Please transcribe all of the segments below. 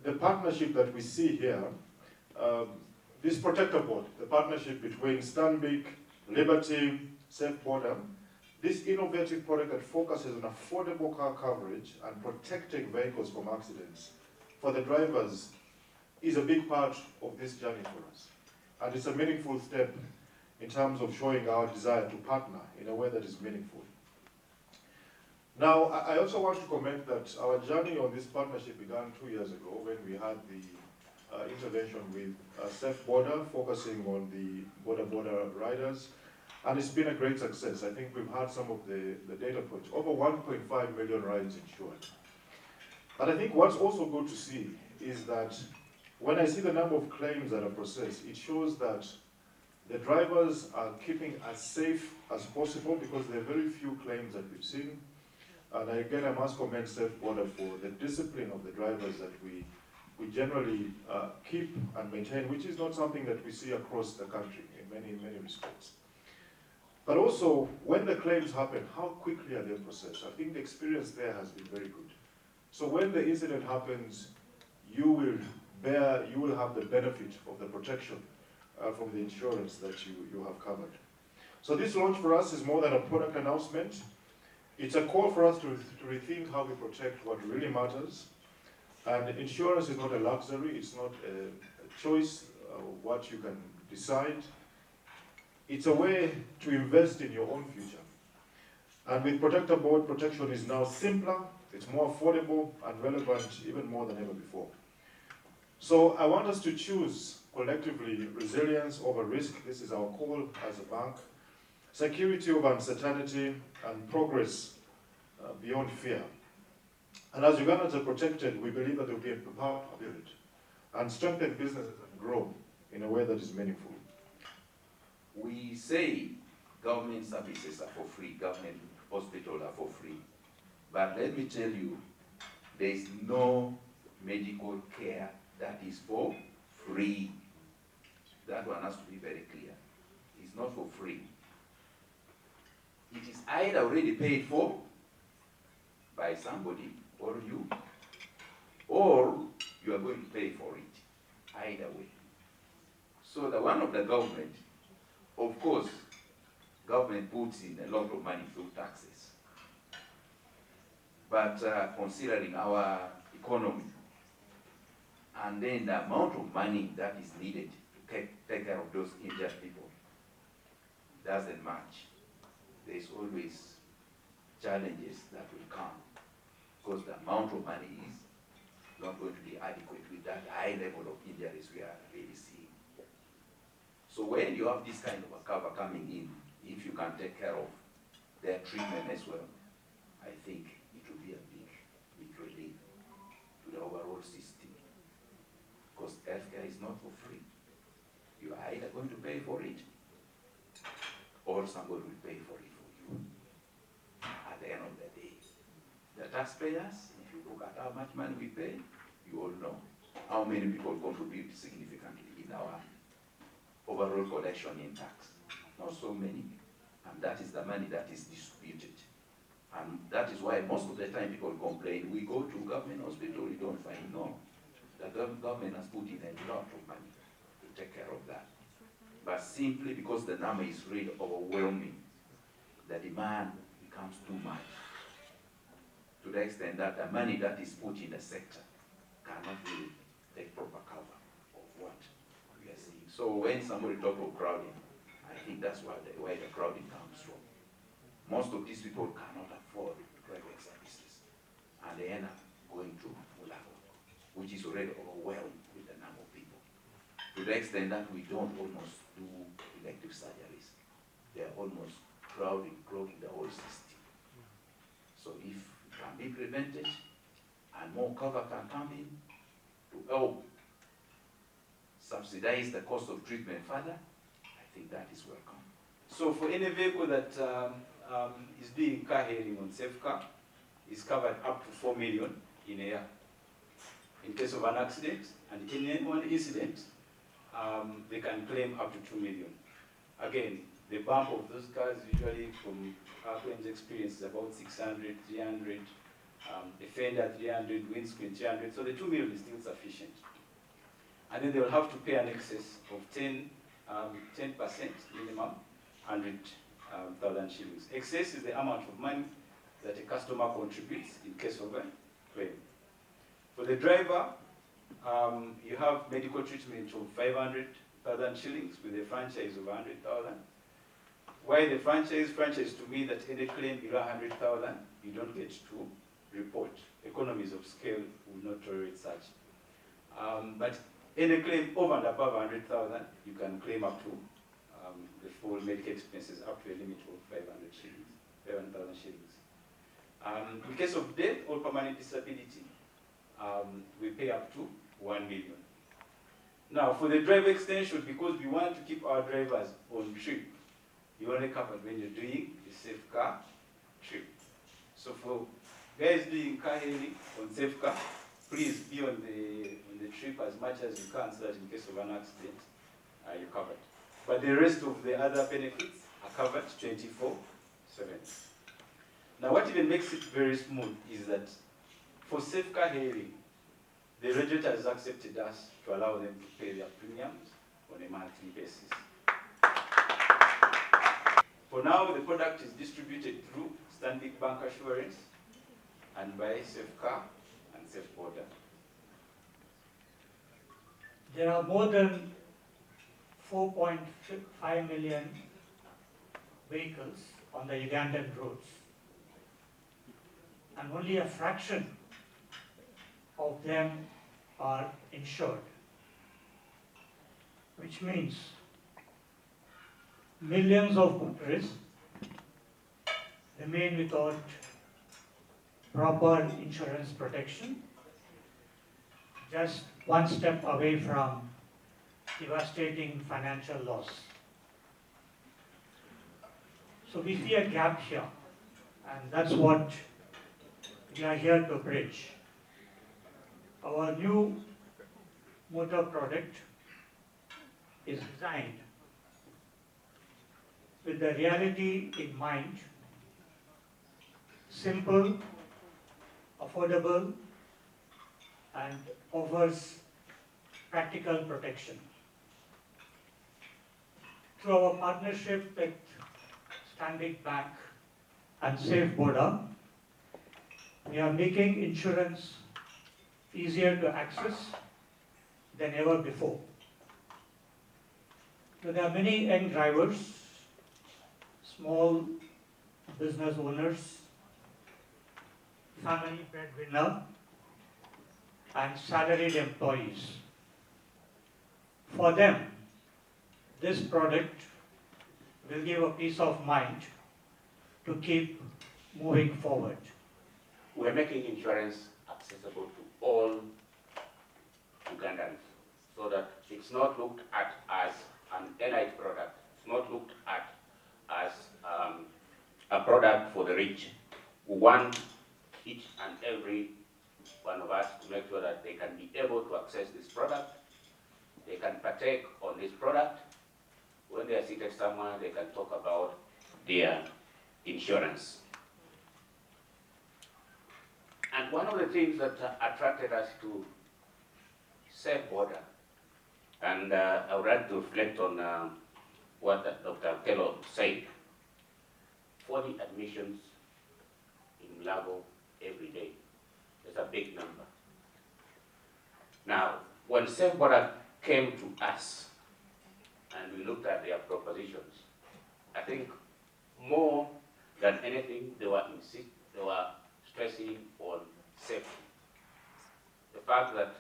the partnership that we see here, this Protecta Bode, the partnership between Stanbic, Liberty, SafeBoda, this innovative product that focuses on affordable car coverage and protecting vehicles from accidents for the drivers is a big part of this journey for us. And it's a meaningful step in terms of showing our desire to partner in a way that is meaningful. Now, I also want to comment that our journey on this partnership began 2 years ago when we had the intervention with SafeBoda, focusing on the Boda riders. And it's been a great success. I think we've had some of the data points, over 1.5 million rides insured. But I think what's also good to see is that when I see the number of claims that are processed, it shows that the drivers are keeping as safe as possible because there are very few claims that we've seen. And again, I must commend SafeBoda for the discipline of the drivers that we generally keep and maintain, which is not something that we see across the country in many respects. But also, when the claims happen, how quickly are they processed? I think the experience there has been very good. So when the incident happens, you will have the benefit of the protection from the insurance that you have covered. So this launch for us is more than a product announcement. It's a call for us to rethink how we protect what really matters. And insurance is not a luxury, it's not a choice of what you can decide. It's a way to invest in your own future. And with Protecta Bode, protection is now simpler, it's more affordable and relevant even more than ever before. So I want us to choose collectively resilience over risk. This is our call as a bank. Security over uncertainty, and progress beyond fear. And as Ugandans are protected, we believe that there will be a power to build and strengthen businesses and grow in a way that is meaningful. We say government services are for free, government hospitals are for free. But let me tell you, there is no medical care that is for free. That one has to be very clear. It's not for free. It is either already paid for by somebody or you, or you are going to pay for it. Either way. So the one of the government, of course, government puts in a lot of money through taxes. But considering our economy, and then the amount of money that is needed to take care of those injured people doesn't match. There's always challenges that will come because the amount of money is not going to be adequate with that high level of injuries we are really seeing. So when you have this kind of a cover coming in, if you can take care of their treatment as well, I think it will be a big relief to the overall system. Because healthcare is not for free. You are either going to pay for it, or somebody will pay for it for you. At the end of the day, the taxpayers, if you look at how much money we pay, you all know how many people contribute significantly in our overall collection in tax. Not so many. And that is the money that is distributed. And that is why most of the time people complain, we go to government hospital, we don't find. No. The government has put in a lot of money to take care of that. But simply because the number is really overwhelming, the demand becomes too much. To the extent that the money that is put in the sector cannot really take proper cover of what we are seeing. So when somebody talks of crowding, I think that's where the crowding comes from. Most of these people cannot afford private services, and they end up going to Mulago, which is already overwhelmed with the number of people. To the extent that we don't almost do elective surgeries. They are almost clogging the whole system. So if it can be prevented and more cover can come in to help subsidize the cost of treatment further, I think that is welcome. So for any vehicle that is doing car hailing on SafeCar, is covered up to 4 million in a year in case of an accident, and in one incident, they can claim up to 2 million. Again, the bump of those cars usually from our claims experience is about 600, 300, a fender 300, windscreen 300, so the 2 million is still sufficient. And then they will have to pay an excess of 10% minimum, 100,000 shillings. Excess is the amount of money that a customer contributes in case of a claim. For the driver, you have medical treatment of 500,000 shillings with a franchise of 100,000. Why the franchise to mean that any claim below 100,000, you don't get to report. Economies of scale will not tolerate such. But any claim over and above 100,000, you can claim up to the full medical expenses up to a limit of 500,000 shillings. In case of death or permanent disability, we pay up to 1 million. Now, for the driver extension, because we want to keep our drivers on trip, you only cover when you're doing the SafeCar trip. So for guys doing car hailing on SafeCar, please be on the trip as much as you can so that in case of an accident, you're covered. But the rest of the other benefits are covered 24/7. Now, what even makes it very smooth is that for SafeCar hailing, the regulator has accepted us to allow them to pay their premiums on a monthly basis. For now, the product is distributed through Stanbic Bancassurance and by SafeCar and SafeBoda. There are more than 4.5 million vehicles on the Ugandan roads, and only a fraction of them are insured, which means millions of motorists remain without proper insurance protection, just one step away from devastating financial loss. So we see a gap here, and that's what we are here to bridge. Our new motor product is designed with the reality in mind: simple, affordable, and offers practical protection. Through our partnership with Stanbic Bank and SafeBoda, we are making insurance easier to access than ever before. So there are many young drivers, small business owners, family breadwinner, and salaried employees. For them, this product will give a peace of mind to keep moving forward. We're making insurance accessible to all Ugandans so that it's not looked at as an elite product. It's not looked at as a product for the rich. We want each and every one of us to make sure that they can be able to access this product, they can partake on this product. When they are seated somewhere, they can talk about their insurance. And one of the things that attracted us to SafeBoda, and I would like to reflect on what Dr. Kello said, 40 admissions in Lago every day. It's a big number. Now, when SafeBoda came to us and we looked at their propositions, I think more than anything, they were stressing on safety. The fact that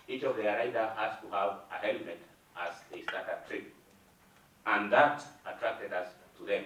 each of their riders has to have a helmet as they start a trip. And that attracted us to them.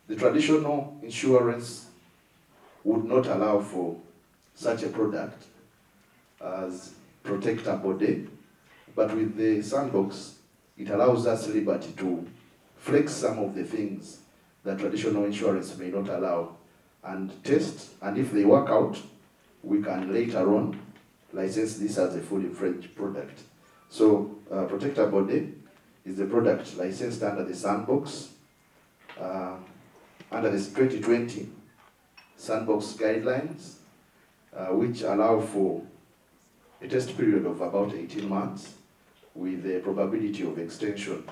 The traditional insurance would not allow for such a product as Protecta Bode, but with the sandbox, it allows us liberty to flex some of the things that traditional insurance may not allow and test, and if they work out, we can later on license this as a fully French product. So Protecta Bode is the product licensed under the sandbox, under this 2020 sandbox guidelines, which allow for a test period of about 18 months with a probability of extension